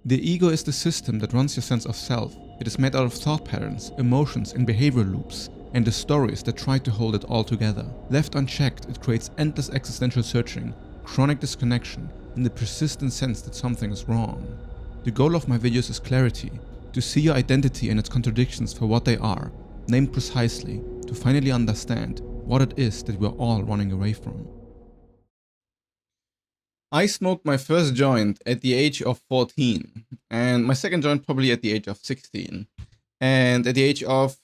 The ego is the system that runs your sense of self. It is made out of thought patterns, emotions, and behavior loops, and the stories that try to hold it all together. Left unchecked, it creates endless existential searching, chronic disconnection, and the persistent sense that something is wrong. The goal of my videos is clarity, to see your identity and its contradictions for what they are, named precisely, to finally understand what it is that we're all running away from. I smoked my first joint at the age of 14, and my second joint probably at the age of 16. And at the age of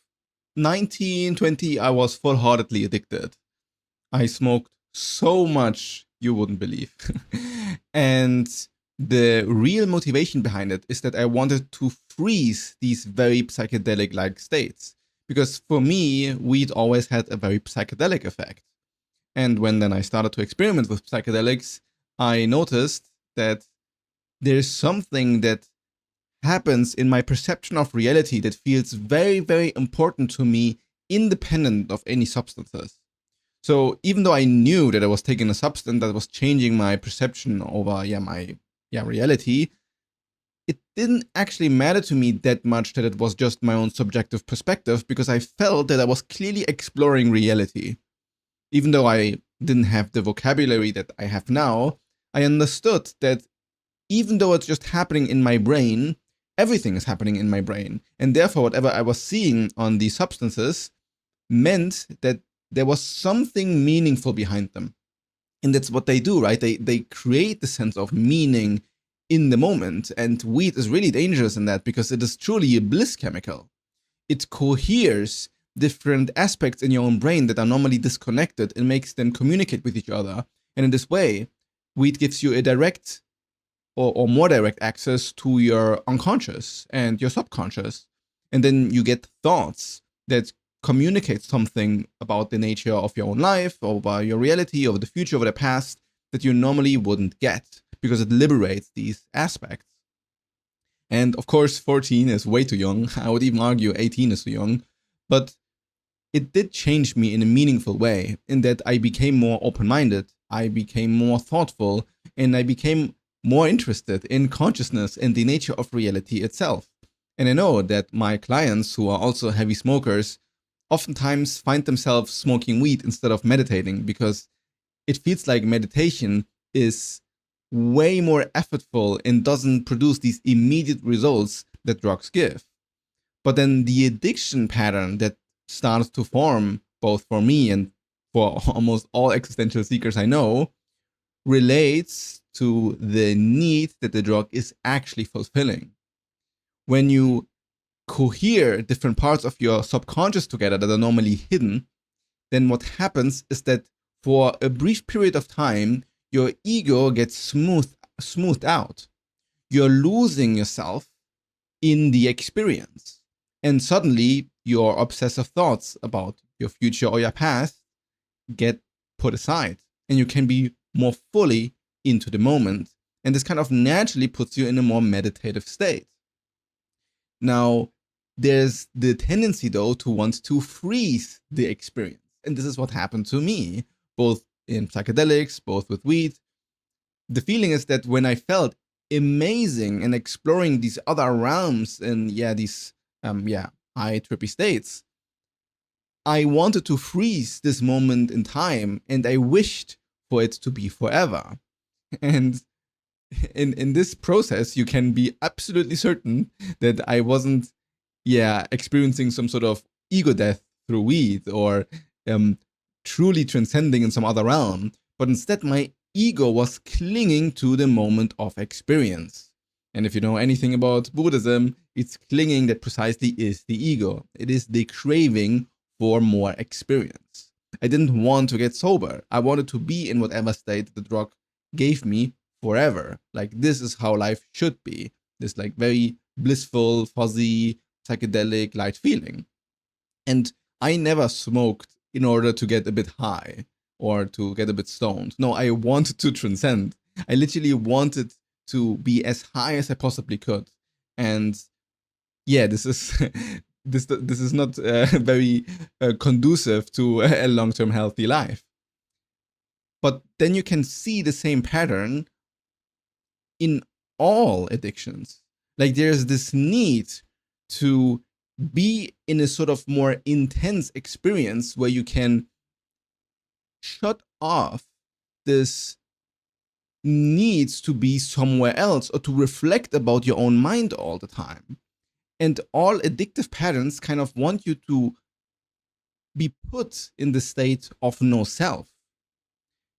19, 20, I was full-heartedly addicted. I smoked so much you wouldn't believe. And the real motivation behind it is that I wanted to freeze these very psychedelic-like states. Because for me, weed always had a very psychedelic effect. And when then I started to experiment with psychedelics, I noticed that there's something that happens in my perception of reality that feels very, very important to me, independent of any substances. So even though I knew that I was taking a substance that was changing my perception over my reality, it didn't actually matter to me that much that it was just my own subjective perspective, because I felt that I was clearly exploring reality. Even though I didn't have the vocabulary that I have now, I understood that even though it's just happening in my brain, everything is happening in my brain. And therefore, whatever I was seeing on these substances meant that there was something meaningful behind them. And that's what they do, right? They create the sense of meaning in the moment. And weed is really dangerous in that, because it is truly a bliss chemical. It coheres different aspects in your own brain that are normally disconnected and makes them communicate with each other. And in this way, weed gives you a direct or more direct access to your unconscious and your subconscious. And then you get thoughts that communicate something about the nature of your own life, over your reality, over the future, over the past, that you normally wouldn't get, because it liberates these aspects. And of course, 14 is way too young. I would even argue 18 is too young. But it did change me in a meaningful way, in that I became more open-minded, I became more thoughtful, and I became more interested in consciousness and the nature of reality itself. And I know that my clients who are also heavy smokers oftentimes find themselves smoking weed instead of meditating, because it feels like meditation is way more effortful and doesn't produce these immediate results that drugs give. But then the addiction pattern that starts to form, both for me and for almost all existential seekers I know, relates to the need that the drug is actually fulfilling. When you cohere different parts of your subconscious together that are normally hidden, then what happens is that for a brief period of time, your ego gets smoothed out. You're losing yourself in the experience. And suddenly, your obsessive thoughts about your future or your past get put aside. And you can be more fully into the moment. And this kind of naturally puts you in a more meditative state. Now, there's the tendency, though, to want to freeze the experience. And this is what happened to me, both in psychedelics, both with weed. The feeling is that when I felt amazing and exploring these other realms and these high trippy states, I wanted to freeze this moment in time, and I wished for it to be forever. And in this process, you can be absolutely certain that I wasn't experiencing some sort of ego death through weed, or truly transcending in some other realm, but instead my ego was clinging to the moment of experience. And if you know anything about Buddhism, it's clinging that precisely is the ego. It is the craving for more experience. I didn't want to get sober. I wanted to be in whatever state the drug gave me forever. Like, this is how life should be. This like very blissful, fuzzy, psychedelic, light feeling. And I never smoked in order to get a bit high or to get a bit stoned. No, I wanted to transcend. I literally wanted to be as high as I possibly could. And this is this is not very conducive to a long-term healthy life. But then you can see the same pattern in all addictions. Like there's this need to be in a sort of more intense experience where you can shut off this need to be somewhere else or to reflect about your own mind all the time. And all addictive patterns kind of want you to be put in the state of no self.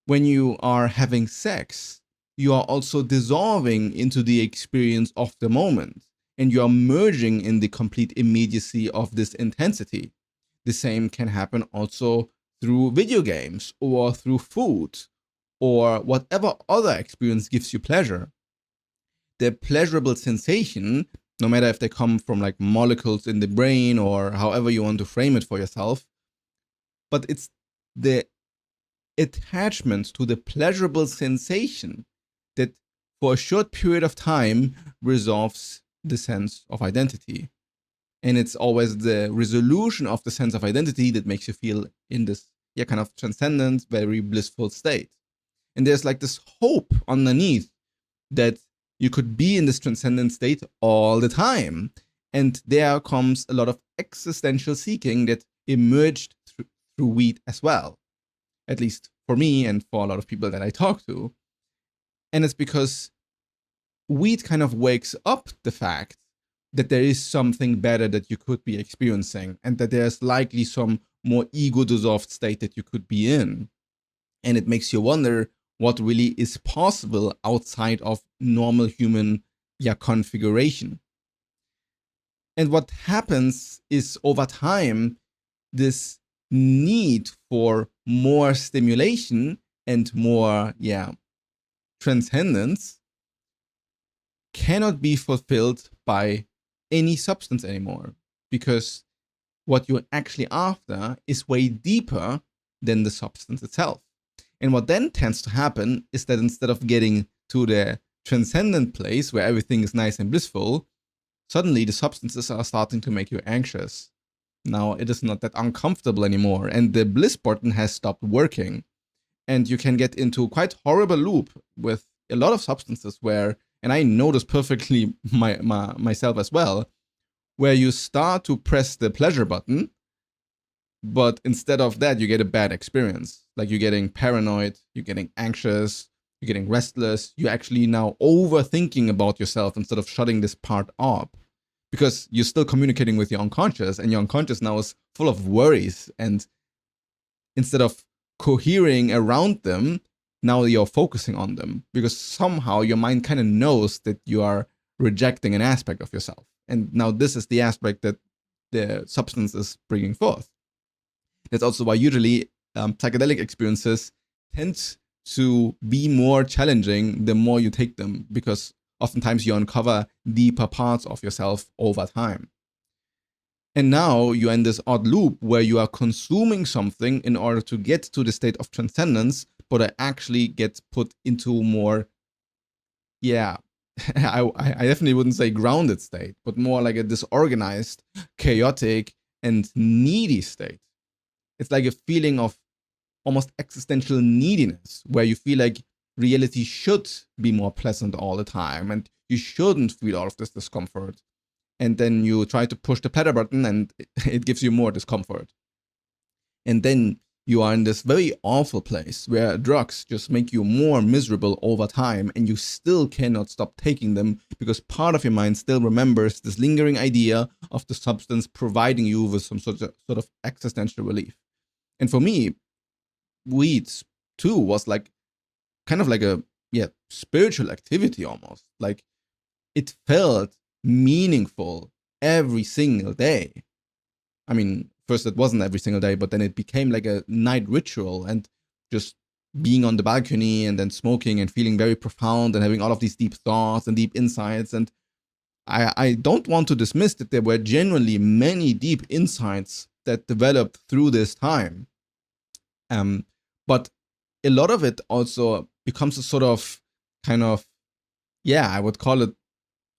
When you are having sex, you are also dissolving into the experience of the moment, and you are merging in the complete immediacy of this intensity. The same can happen also through video games or through food or whatever other experience gives you pleasure. The pleasurable sensation, no matter if they come from like molecules in the brain or however you want to frame it for yourself, but it's the attachment to the pleasurable sensation that for a short period of time resolves the sense of identity. And it's always the resolution of the sense of identity that makes you feel in this kind of transcendent, very blissful state. And there's like this hope underneath that you could be in this transcendent state all the time. And there comes a lot of existential seeking that emerged through weed as well, at least for me and for a lot of people that I talk to. And it's because weed kind of wakes up the fact that there is something better that you could be experiencing and that there's likely some more ego-dissolved state that you could be in. And it makes you wonder what really is possible outside of normal human configuration. And what happens is over time, this need for more stimulation and more transcendence cannot be fulfilled by any substance anymore, because what you're actually after is way deeper than the substance itself. And what then tends to happen is that instead of getting to the transcendent place where everything is nice and blissful, suddenly the substances are starting to make you anxious. Now it is not that uncomfortable anymore, and the bliss button has stopped working. And you can get into quite horrible loop with a lot of substances where, and I know this perfectly myself as well, where you start to press the pleasure button, but instead of that, you get a bad experience. Like you're getting paranoid, you're getting anxious, you're getting restless. You're actually now overthinking about yourself instead of shutting this part up, because you're still communicating with your unconscious, and your unconscious now is full of worries. And instead of cohering around them, now you're focusing on them, because somehow your mind kind of knows that you are rejecting an aspect of yourself. And now this is the aspect that the substance is bringing forth. That's also why usually psychedelic experiences tend to be more challenging the more you take them, because oftentimes you uncover deeper parts of yourself over time. And now you're in this odd loop where you are consuming something in order to get to the state of transcendence, but it actually gets put into more, I definitely wouldn't say grounded state, but more like a disorganized, chaotic, and needy state. It's like a feeling of almost existential neediness, where you feel like reality should be more pleasant all the time, and you shouldn't feel all of this discomfort. And then you try to push the pleasure button, and it gives you more discomfort. And then you are in this very awful place where drugs just make you more miserable over time, and you still cannot stop taking them because part of your mind still remembers this lingering idea of the substance providing you with some sort of existential relief. And for me, weed too was like kind of like a spiritual activity almost. Like it felt meaningful every single day. I mean, first it wasn't every single day, but then it became like a night ritual, and just being on the balcony and then smoking and feeling very profound and having all of these deep thoughts and deep insights. And I don't want to dismiss that there were genuinely many deep insights that developed through this time. But a lot of it also becomes a sort of kind of, I would call it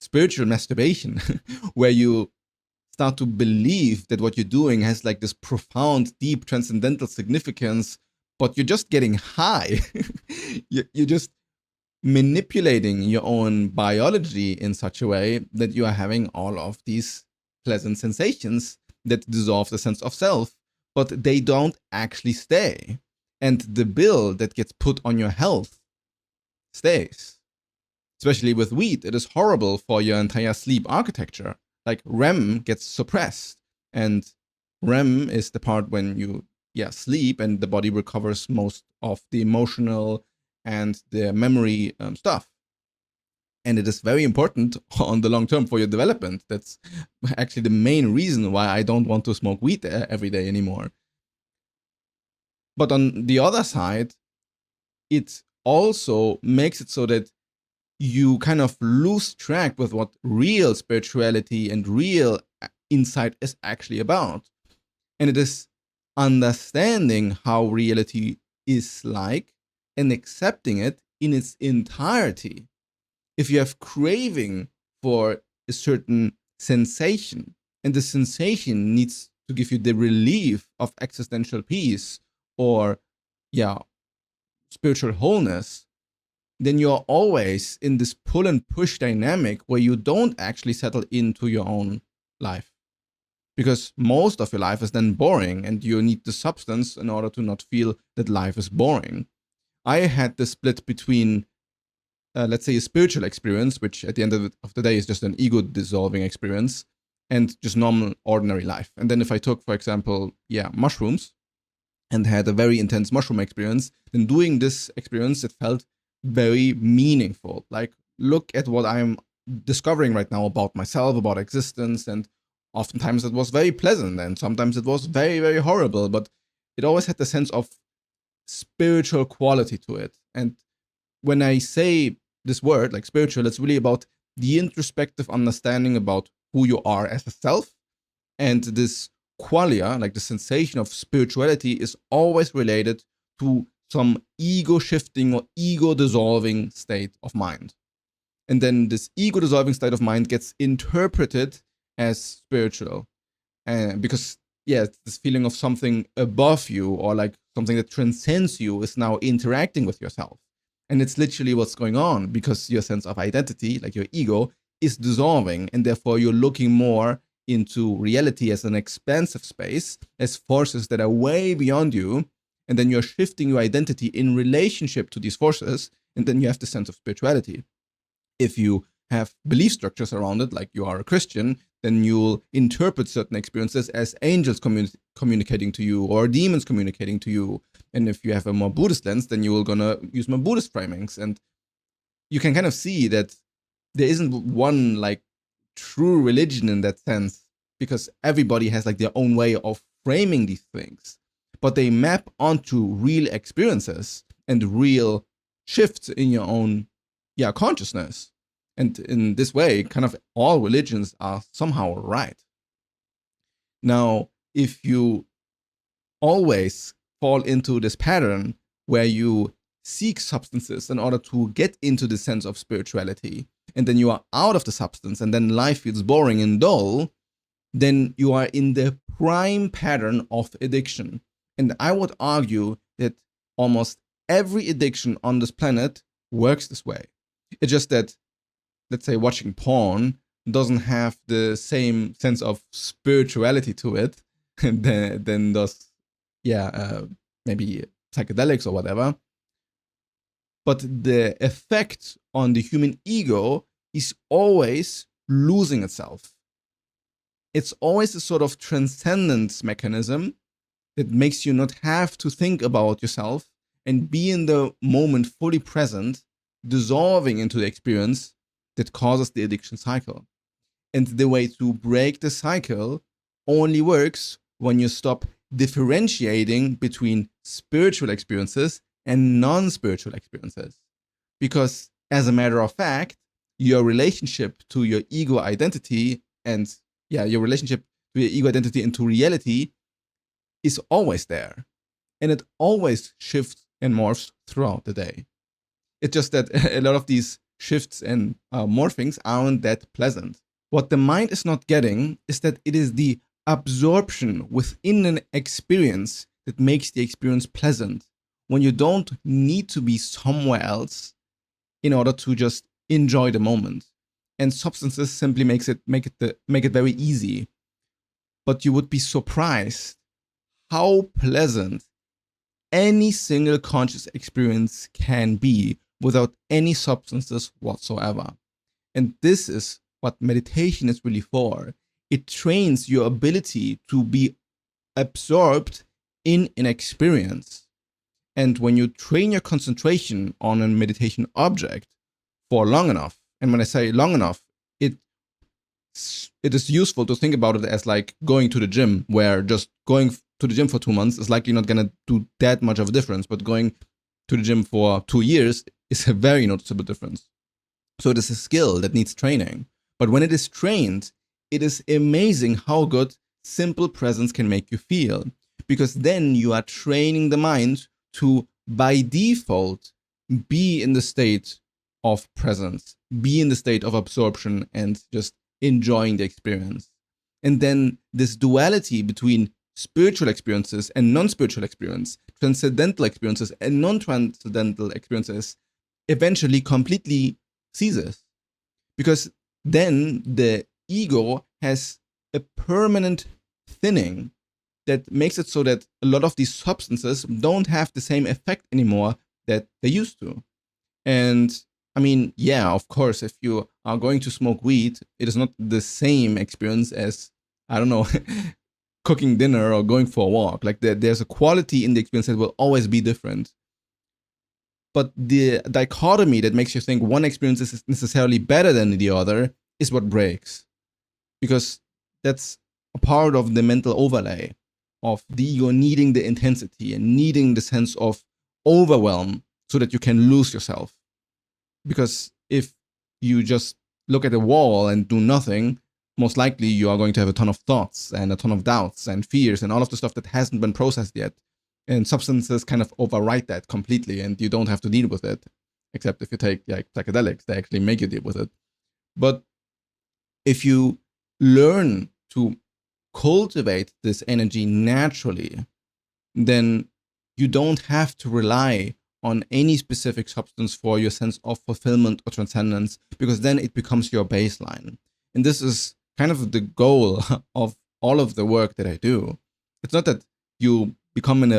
spiritual masturbation, where you start to believe that what you're doing has like this profound, deep, transcendental significance, but you're just getting high. you're just manipulating your own biology in such a way that you are having all of these pleasant sensations that dissolve the sense of self, but they don't actually stay. And the bill that gets put on your health stays. Especially with weed, it is horrible for your entire sleep architecture. Like REM gets suppressed, and REM is the part when you sleep and the body recovers most of the emotional and the memory stuff. And it is very important on the long term for your development. That's actually the main reason why I don't want to smoke weed every day anymore. But on the other side, it also makes it so that you kind of lose track with what real spirituality and real insight is actually about. And it is understanding how reality is like and accepting it in its entirety. If you have craving for a certain sensation, and the sensation needs to give you the relief of existential peace or spiritual wholeness, then you're always in this pull and push dynamic where you don't actually settle into your own life. Because most of your life is then boring and you need the substance in order to not feel that life is boring. I had the split between, let's say, a spiritual experience, which at the end of the day is just an ego dissolving experience, and just normal, ordinary life. And then if I took, for example, mushrooms and had a very intense mushroom experience, then doing this experience, it felt very meaningful. Like, look at what I'm discovering right now about myself, about existence, and oftentimes it was very pleasant and sometimes it was very, very horrible, but it always had the sense of spiritual quality to it. And when I say this word, like spiritual, it's really about the introspective understanding about who you are as a self. And this qualia, like the sensation of spirituality, is always related to some ego shifting or ego dissolving state of mind. And then this ego dissolving state of mind gets interpreted as spiritual. And because, this feeling of something above you or like something that transcends you is now interacting with yourself. And it's literally what's going on, because your sense of identity, like your ego, is dissolving. And therefore, you're looking more into reality as an expansive space, as forces that are way beyond you. And then you're shifting your identity in relationship to these forces. And then you have the sense of spirituality. If you have belief structures around it, like you are a Christian, then you'll interpret certain experiences as angels communicating to you or demons communicating to you. And if you have a more Buddhist lens, then you're gonna use more Buddhist framings. And you can kind of see that there isn't one like true religion in that sense, because everybody has like their own way of framing these things, but they map onto real experiences and real shifts in your own consciousness. And in this way, kind of all religions are somehow right. Now, if you always fall into this pattern where you seek substances in order to get into the sense of spirituality, and then you are out of the substance, and then life feels boring and dull, then you are in the prime pattern of addiction. And I would argue that almost every addiction on this planet works this way. It's just that, let's say, watching porn doesn't have the same sense of spirituality to it than does, maybe psychedelics or whatever. But the effect on the human ego is always losing itself. It's always a sort of transcendence mechanism that makes you not have to think about yourself and be in the moment fully present, dissolving into the experience that causes the addiction cycle. And the way to break the cycle only works when you stop differentiating between spiritual experiences and non-spiritual experiences. Because as a matter of fact, your relationship to your ego identity and your relationship to your ego identity into reality is always there. And it always shifts and morphs throughout the day. It's just that a lot of these shifts and morphings aren't that pleasant. What the mind is not getting is that it is the absorption within an experience that makes the experience pleasant. When you don't need to be somewhere else in order to just enjoy the moment. And substances simply make it very easy. But you would be surprised how pleasant any single conscious experience can be without any substances whatsoever. And this is what meditation is really for. It trains your ability to be absorbed in an experience. And when you train your concentration on a meditation object for long enough, and when I say long enough, it is useful to think about it as like going to the gym, where just going to the gym for 2 months is likely not going to do that much of a difference, but going to the gym for 2 years is a very noticeable difference. So it is a skill that needs training. But when it is trained, it is amazing how good simple presence can make you feel. Because then you are training the mind to, by default, be in the state of presence, be in the state of absorption and just enjoying the experience. And then this duality between spiritual experiences and non-spiritual experience, transcendental experiences and non-transcendental experiences, eventually completely ceases. Because then the ego has a permanent thinning that makes it so that a lot of these substances don't have the same effect anymore that they used to. And I mean, yeah, of course, if you are going to smoke weed, it is not the same experience as, I don't know, cooking dinner or going for a walk. Like there's a quality in the experience that will always be different. But the dichotomy that makes you think one experience is necessarily better than the other is what breaks. Because that's a part of the mental overlay of the ego needing the intensity and needing the sense of overwhelm so that you can lose yourself. Because if you just look at a wall and do nothing, most likely you are going to have a ton of thoughts and a ton of doubts and fears and all of the stuff that hasn't been processed yet. And substances kind of overwrite that completely, and you don't have to deal with it, except if you take like psychedelics, they actually make you deal with it. But if you learn to cultivate this energy naturally, then you don't have to rely on any specific substance for your sense of fulfillment or transcendence, because then it becomes your baseline. And this is kind of the goal of all of the work that I do. It's not that you become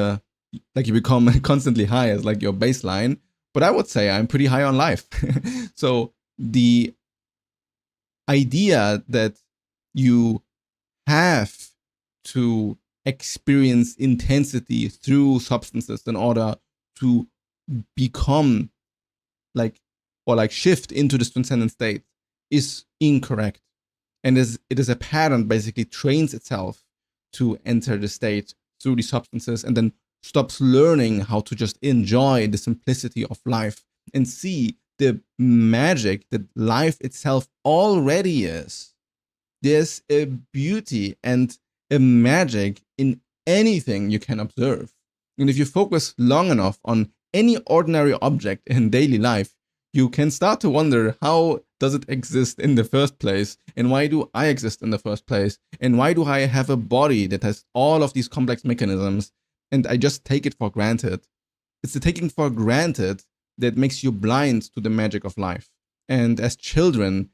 constantly high as like your baseline, but I would say I'm pretty high on life. So the idea that you have to experience intensity through substances in order to become shift into this transcendent state is incorrect. And it is a pattern basically trains itself to enter the state through the substances and then stops learning how to just enjoy the simplicity of life and see the magic that life itself already is. There's a beauty and a magic in anything you can observe. And if you focus long enough on any ordinary object in daily life, you can start to wonder, how does it exist in the first place? And why do I exist in the first place? And why do I have a body that has all of these complex mechanisms and I just take it for granted? It's the taking for granted that makes you blind to the magic of life. And as children,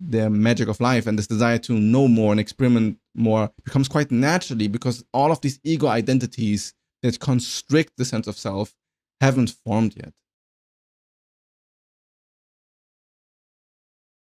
the magic of life and this desire to know more and experiment more becomes quite naturally, because all of these ego identities that constrict the sense of self haven't formed yet.